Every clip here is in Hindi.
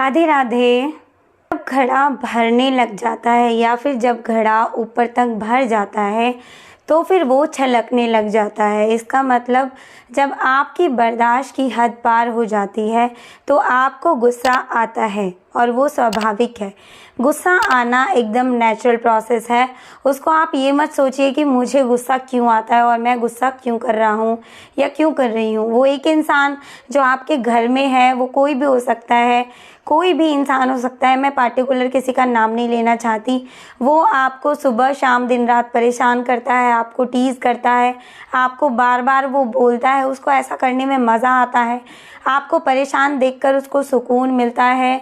राधे राधे। जब घड़ा भरने लग जाता है या फिर जब घड़ा ऊपर तक भर जाता है तो फिर वो छलकने लग जाता है। इसका मतलब जब आपकी बर्दाश्त की हद पार हो जाती है तो आपको गुस्सा आता है और वो स्वाभाविक है। गुस्सा आना एकदम नेचुरल प्रोसेस है। उसको आप ये मत सोचिए कि मुझे गुस्सा क्यों आता है और मैं गुस्सा क्यों कर रहा हूँ या क्यों कर रही हूँ। वो एक इंसान जो आपके घर में है, वो कोई भी हो सकता है, कोई भी इंसान हो सकता है। मैं पार्टिकुलर किसी का नाम नहीं लेना चाहती। वो आपको सुबह शाम दिन रात परेशान करता है, आपको टीज़ करता है, आपको बार बार वो बोलता है, उसको ऐसा करने में मज़ा आता है, आपको परेशान देखकर उसको सुकून मिलता है।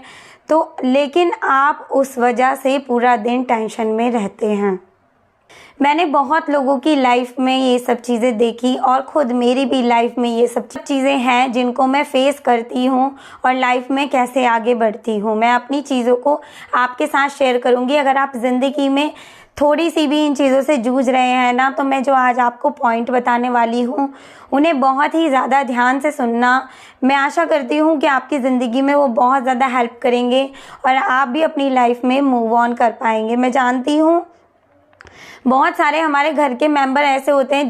तो लेकिन आप उस वजह से पूरा दिन टेंशन में रहते हैं। मैंने बहुत लोगों की लाइफ में ये सब चीज़ें देखी और ख़ुद मेरी भी लाइफ में ये सब चीज़ें हैं जिनको मैं फेस करती हूँ और लाइफ में कैसे आगे बढ़ती हूँ। मैं अपनी चीज़ों को आपके साथ शेयर करूँगी। अगर आप ज़िंदगी में थोड़ी सी भी इन चीज़ों से जूझ रहे हैं ना, तो मैं जो आज आपको पॉइंट बताने वाली हूँ उन्हें बहुत ही ज़्यादा ध्यान से सुनना। मैं आशा करती हूँ कि आपकी ज़िंदगी में वो बहुत ज़्यादा हेल्प करेंगे और आप भी अपनी लाइफ में मूव ऑन कर पाएंगे। मैं जानती हूँ बहुत सारे हमारे घर के मेंबर ऐसे होते हैं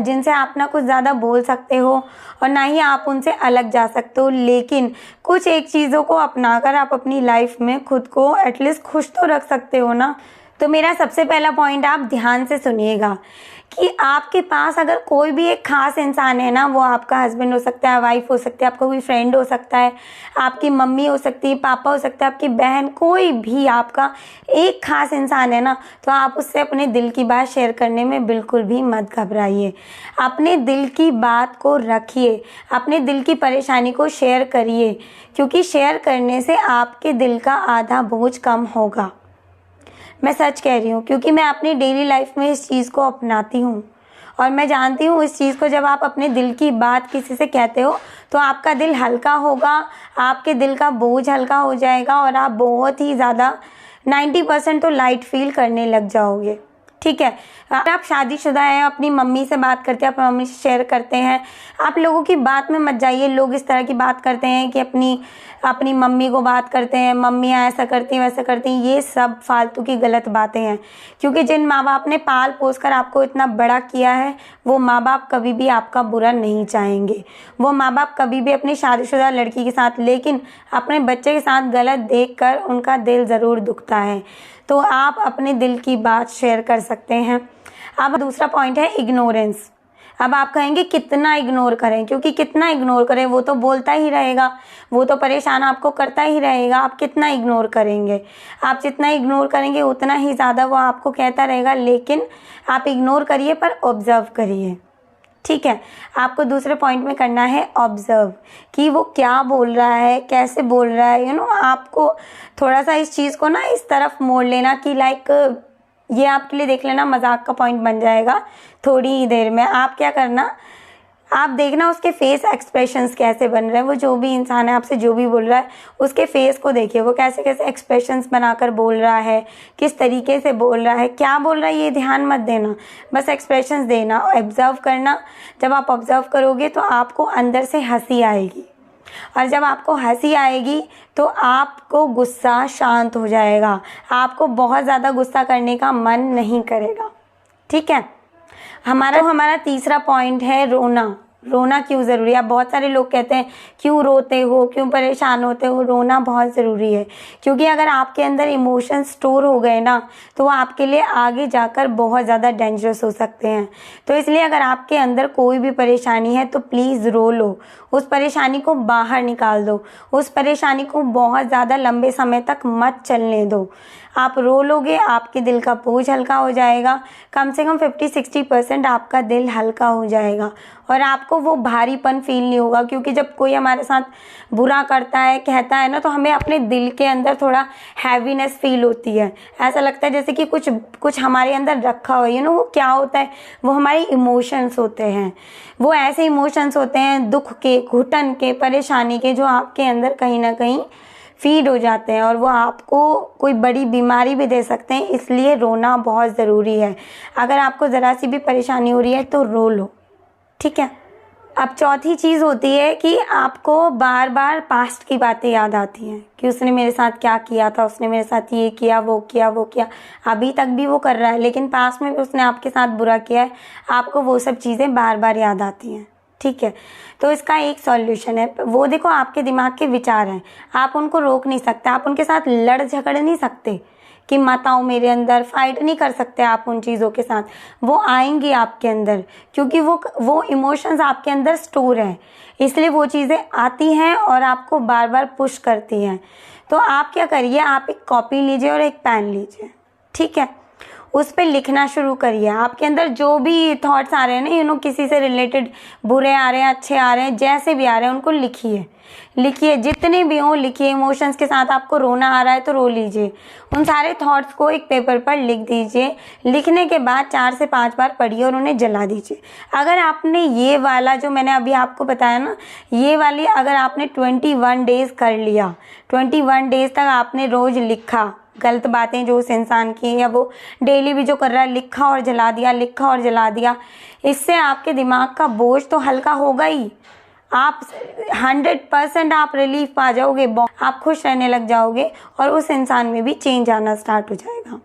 जिनसे आप ना कुछ ज़्यादा बोल सकते हो और ना ही आप उनसे अलग जा सकते हो, लेकिन कुछ एक चीज़ों को अपनाकर आप अपनी लाइफ में खुद को एटलीस्ट खुश तो रख सकते हो ना। तो मेरा सबसे पहला पॉइंट आप ध्यान से सुनिएगा कि आपके पास अगर कोई भी एक ख़ास इंसान है ना, वो आपका हस्बैंड हो सकता है, वाइफ हो सकती है, आपका कोई फ्रेंड हो सकता है, आपकी मम्मी हो सकती है, पापा हो सकता है, आपकी बहन, कोई भी आपका एक ख़ास इंसान है ना, तो आप उससे अपने दिल की बात शेयर करने में बिल्कुल भी मत घबराइए। अपने दिल की बात को रखिए, अपने दिल की परेशानी को शेयर करिए, क्योंकि शेयर करने से आपके दिल का आधा बोझ कम होगा। मैं सच कह रही हूँ, क्योंकि मैं अपनी डेली लाइफ में इस चीज़ को अपनाती हूँ और मैं जानती हूँ इस चीज़ को। जब आप अपने दिल की बात किसी से कहते हो तो आपका दिल हल्का होगा, आपके दिल का बोझ हल्का हो जाएगा और आप बहुत ही ज़्यादा 90% तो लाइट फील करने लग जाओगे। ठीक है, अगर आप शादीशुदा हैं, अपनी मम्मी से बात करते हैं, अपनी मम्मी से शेयर करते हैं, आप लोगों की बात में मत जाइए। लोग इस तरह की बात करते हैं कि अपनी मम्मी को बात करते हैं, मम्मियाँ ऐसा करती हैं वैसा करती हैं। ये सब फालतू की गलत बातें हैं, क्योंकि जिन माँ बाप ने पाल पोस कर आपको इतना बड़ा किया है, वो माँ बाप कभी भी आपका बुरा नहीं चाहेंगे। वो माँ बाप कभी भी अपनी शादीशुदा लड़की के साथ, लेकिन अपने बच्चे के साथ गलत देखकर उनका दिल ज़रूर दुखता है। तो आप अपने दिल की बात शेयर कर सकते हैं। अब दूसरा पॉइंट है इग्नोरेंस। अब आप कहेंगे कितना इग्नोर करें, क्योंकि कितना इग्नोर करें, वो तो बोलता ही रहेगा, वो तो परेशान आपको करता ही रहेगा। आप कितना इग्नोर करेंगे? आप जितना इग्नोर करेंगे उतना ही ज़्यादा वो आपको कहता रहेगा। लेकिन आप इग्नोर करिए पर ऑब्जर्व करिए। ठीक है, आपको दूसरे पॉइंट में करना है ऑब्जर्व कि वो क्या बोल रहा है, कैसे बोल रहा है। आपको थोड़ा सा इस चीज़ को ना इस तरफ मोड़ लेना कि लाइक ये आपके लिए देख लेना मजाक का पॉइंट बन जाएगा थोड़ी ही देर में। आप क्या करना, आप देखना उसके फेस एक्सप्रेशंस कैसे बन रहे हैं। वो जो भी इंसान है, आपसे जो भी बोल रहा है, उसके फेस को देखिए, वो कैसे कैसे एक्सप्रेशंस बनाकर बोल रहा है, किस तरीके से बोल रहा है, क्या बोल रहा है, ये ध्यान मत देना, बस एक्सप्रेशंस देना, ऑब्जर्व करना। जब आप ऑब्जर्व करोगे तो आपको अंदर से हंसी आएगी, और जब आपको हंसी आएगी तो आपको गुस्सा शांत हो जाएगा, आपको बहुत ज़्यादा गुस्सा करने का मन नहीं करेगा। ठीक है, हमारा तीसरा पॉइंट है रोना। रोना क्यों ज़रूरी है? अब बहुत सारे लोग कहते हैं क्यों रोते हो, क्यों परेशान होते हो। रोना बहुत ज़रूरी है, क्योंकि अगर आपके अंदर इमोशन स्टोर हो गए ना, तो वो आपके लिए आगे जाकर बहुत ज़्यादा डेंजरस हो सकते हैं। तो इसलिए अगर आपके अंदर कोई भी परेशानी है तो प्लीज़ रो लो, उस परेशानी को बाहर निकाल दो, उस परेशानी को बहुत ज़्यादा लंबे समय तक मत चलने दो। आप रो लोगे, आपके दिल का बोझ हल्का हो जाएगा, कम से कम 50-60% आपका दिल हल्का हो जाएगा और आपको वो भारीपन फील नहीं होगा। क्योंकि जब कोई हमारे साथ बुरा करता है, कहता है ना, तो हमें अपने दिल के अंदर थोड़ा हैवीनेस फील होती है। ऐसा लगता है जैसे कि कुछ हमारे अंदर रखा हो। वो क्या होता है? वो हमारे इमोशंस होते हैं। वो ऐसे इमोशंस होते हैं दुख के, घुटन के, परेशानी के, जो आपके अंदर कहीं ना कहीं फीड हो जाते हैं और वो आपको कोई बड़ी बीमारी भी दे सकते हैं। इसलिए रोना बहुत ज़रूरी है। अगर आपको ज़रा सी भी परेशानी हो रही है तो रो लो। ठीक है, अब चौथी चीज़ होती है कि आपको बार बार पास्ट की बातें याद आती हैं कि उसने मेरे साथ क्या किया था, उसने मेरे साथ ये किया, वो किया, वो किया। अभी तक भी वो कर रहा है, लेकिन पास्ट में भी उसने आपके साथ बुरा किया है, आपको वो सब चीज़ें बार बार याद आती हैं। ठीक है, तो इसका एक सॉल्यूशन है, वो देखो आपके दिमाग के विचार हैं, आप उनको रोक नहीं सकते, आप उनके साथ लड़ झगड़ नहीं सकते कि मत आओ मेरे अंदर, फाइट नहीं कर सकते आप उन चीज़ों के साथ। वो आएंगी आपके अंदर क्योंकि वो इमोशंस आपके अंदर स्टोर हैं, इसलिए वो चीज़ें आती हैं और आपको बार बार पुश करती हैं। तो आप क्या करिए, आप एक कॉपी लीजिए और एक पेन लीजिए, ठीक है, उस पर लिखना शुरू करिए। आपके अंदर जो भी थॉट्स आ रहे हैं ना, किसी से रिलेटेड, बुरे आ रहे हैं, अच्छे आ रहे हैं, जैसे भी आ रहे हैं उनको लिखिए, जितने भी हों लिखिए। इमोशंस के साथ आपको रोना आ रहा है तो रो लीजिए, उन सारे थॉट्स को एक पेपर पर लिख दीजिए। लिखने के बाद 4 से 5 बार पढ़िए और उन्हें जला दीजिए। अगर आपने ये वाला जो मैंने अभी आपको बताया ना, ये वाली अगर आपने 21 डेज़ कर लिया, 21 डेज़ तक आपने रोज़ लिखा गलत बातें जो उस इंसान की, या वो डेली भी जो कर रहा है, लिखा और जला दिया, लिखा और जला दिया, इससे आपके दिमाग का बोझ तो हल्का होगा ही। आप 100% आप रिलीफ पा जाओगे, आप खुश रहने लग जाओगे और उस इंसान में भी चेंज आना स्टार्ट हो जाएगा।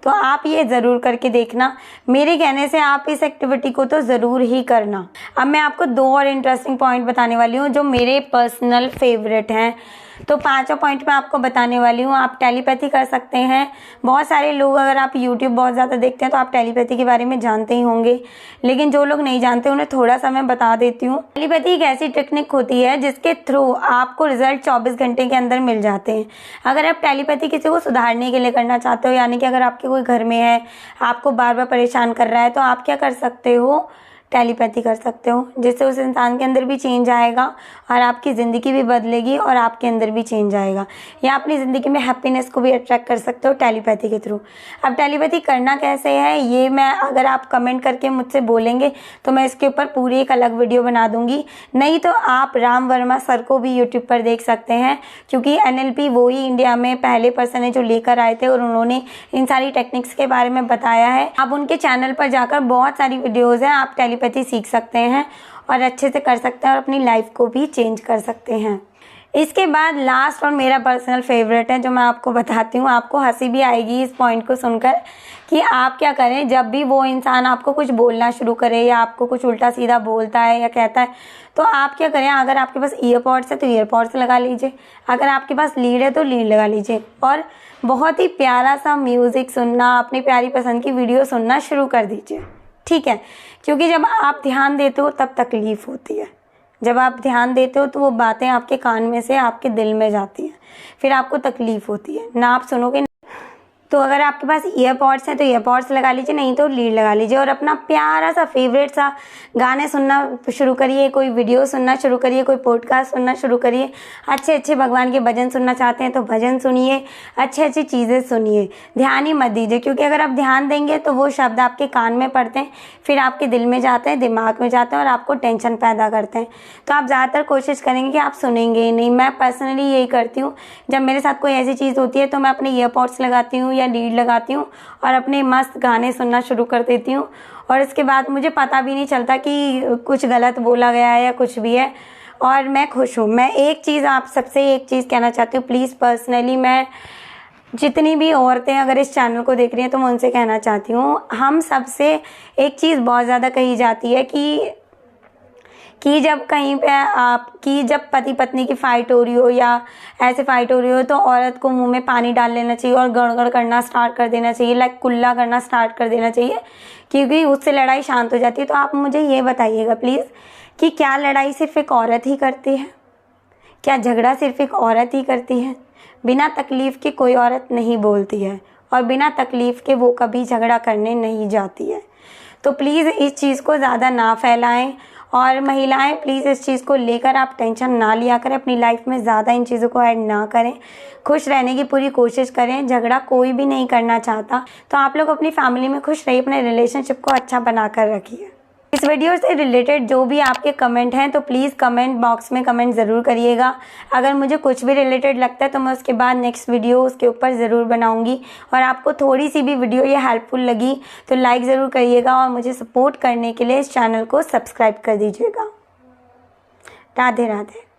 तो आप ये ज़रूर करके देखना, मेरे कहने से आप इस एक्टिविटी को तो ज़रूर ही करना। अब मैं आपको 2 और इंटरेस्टिंग पॉइंट बताने वाली हूँ जो मेरे पर्सनल फेवरेट हैं। तो 5वां पॉइंट मैं आपको बताने वाली हूँ, आप टेलीपैथी कर सकते हैं। बहुत सारे लोग, अगर आप यूट्यूब बहुत ज़्यादा देखते हैं तो आप टेलीपैथी के बारे में जानते ही होंगे, लेकिन जो लोग नहीं जानते उन्हें थोड़ा सा मैं बता देती हूँ। टेलीपैथी एक ऐसी टेक्निक होती है जिसके थ्रू आपको रिजल्ट 24 घंटे के अंदर मिल जाते हैं। अगर आप टेलीपैथी किसी को सुधारने के लिए करना चाहते हो, यानी कि अगर आपके कोई घर में है, आपको बार बार परेशान कर रहा है, तो आप क्या कर सकते हो, टेलीपैथी कर सकते हो, जिससे उस इंसान के अंदर भी चेंज आएगा और आपकी ज़िंदगी भी बदलेगी और आपके अंदर भी चेंज आएगा। या अपनी ज़िंदगी में हैप्पीनेस को भी अट्रैक्ट कर सकते हो टेलीपैथी के थ्रू। अब टेलीपैथी करना कैसे है, ये मैं, अगर आप कमेंट करके मुझसे बोलेंगे तो मैं इसके ऊपर पूरी एक अलग वीडियो बना दूंगी। नहीं तो आप राम वर्मा सर को भी यूट्यूब पर देख सकते हैं, क्योंकि NLP वो ही इंडिया में पहले पर्सन है जो लेकर आए थे और उन्होंने इन सारी टेक्निक्स के बारे में बताया है। आप उनके चैनल पर जाकर बहुत सारी वीडियोज़ हैं, आप टेलीपैथी सीख सकते हैं और अच्छे से कर सकते हैं और अपनी लाइफ को भी चेंज कर सकते हैं। इसके बाद लास्ट और मेरा पर्सनल फेवरेट है जो मैं आपको बताती हूँ, आपको हंसी भी आएगी इस पॉइंट को सुनकर, कि आप क्या करें जब भी वो इंसान आपको कुछ बोलना शुरू करे या आपको कुछ उल्टा सीधा बोलता है या कहता है, तो आप क्या करें, अगर आपके पास ईयरपॉड्स है तो ईयरपॉड्स लगा लीजिए, अगर आपके पास लीड है तो लीड लगा लीजिए और बहुत ही प्यारा सा म्यूज़िक सुनना, अपनी प्यारी पसंद की वीडियो सुनना शुरू कर दीजिए। ठीक है, क्योंकि जब आप ध्यान देते हो तब तकलीफ़ होती है, जब आप ध्यान देते हो तो वो बातें आपके कान में से आपके दिल में जाती हैं, फिर आपको तकलीफ़ होती है ना, आप सुनोगे। तो अगर आपके पास ईयरपॉड्स हैं तो ईयरपॉड्स लगा लीजिए, नहीं तो लीड लगा लीजिए और अपना प्यारा सा फेवरेट सा गाने सुनना शुरू करिए, कोई वीडियो सुनना शुरू करिए, कोई पॉडकास्ट सुनना शुरू करिए। अच्छे अच्छे भगवान के भजन सुनना चाहते हैं तो भजन सुनिए, अच्छी अच्छी चीज़ें सुनिए, ध्यान ही मत दीजिए, क्योंकि अगर आप ध्यान देंगे तो वो शब्द आपके कान में पड़ते हैं, फिर आपके दिल में जाते हैं, दिमाग में जाते हैं और आपको टेंशन पैदा करते हैं। तो आप ज़्यादातर कोशिश करेंगे कि आप सुनेंगे ही नहीं। मैं पर्सनली यही करती हूँ, जब मेरे साथ कोई ऐसी चीज़ होती है तो मैं अपने ईयरपॉड्स लगाती हूँ या लीड लगाती हूँ और अपने मस्त गाने सुनना शुरू कर देती हूँ और इसके बाद मुझे पता भी नहीं चलता कि कुछ गलत बोला गया है या कुछ भी है और मैं खुश हूँ। मैं एक चीज़ आप सबसे एक चीज़ कहना चाहती हूँ, प्लीज़ पर्सनली मैं जितनी भी औरतें अगर इस चैनल को देख रही हैं तो मैं उनसे कहना चाहती हूँ, हम सबसे एक चीज़ बहुत ज़्यादा कही जाती है कि जब कहीं पे आपकी जब पति पत्नी की फ़ाइट हो रही हो या ऐसे फ़ाइट हो रही हो तो औरत को मुंह में पानी डाल लेना चाहिए और गड़गड़ करना स्टार्ट कर देना चाहिए, लाइक कुल्ला करना स्टार्ट कर देना चाहिए, क्योंकि उससे लड़ाई शांत हो जाती है। तो आप मुझे ये बताइएगा प्लीज़ कि क्या लड़ाई सिर्फ एक औरत ही करती है? क्या झगड़ा सिर्फ एक औरत ही करती है? बिना तकलीफ़ के कोई औरत नहीं बोलती है और बिना तकलीफ़ के वो कभी झगड़ा करने नहीं जाती है। तो प्लीज़ इस चीज़ को ज़्यादा ना फैलाएं और महिलाएं प्लीज़ इस चीज़ को लेकर आप टेंशन ना लिया करें, अपनी लाइफ में ज़्यादा इन चीज़ों को ऐड ना करें, खुश रहने की पूरी कोशिश करें। झगड़ा कोई भी नहीं करना चाहता, तो आप लोग अपनी फैमिली में खुश रहिए, अपने रिलेशनशिप को अच्छा बना कर रखिए। इस वीडियो से रिलेटेड जो भी आपके कमेंट हैं तो प्लीज़ कमेंट बॉक्स में कमेंट ज़रूर करिएगा। अगर मुझे कुछ भी रिलेटेड लगता है तो मैं उसके बाद नेक्स्ट वीडियो उसके ऊपर ज़रूर बनाऊंगी। और आपको थोड़ी सी भी वीडियो ये हेल्पफुल लगी तो लाइक ज़रूर करिएगा और मुझे सपोर्ट करने के लिए इस चैनल को सब्सक्राइब कर दीजिएगा। राधे राधे।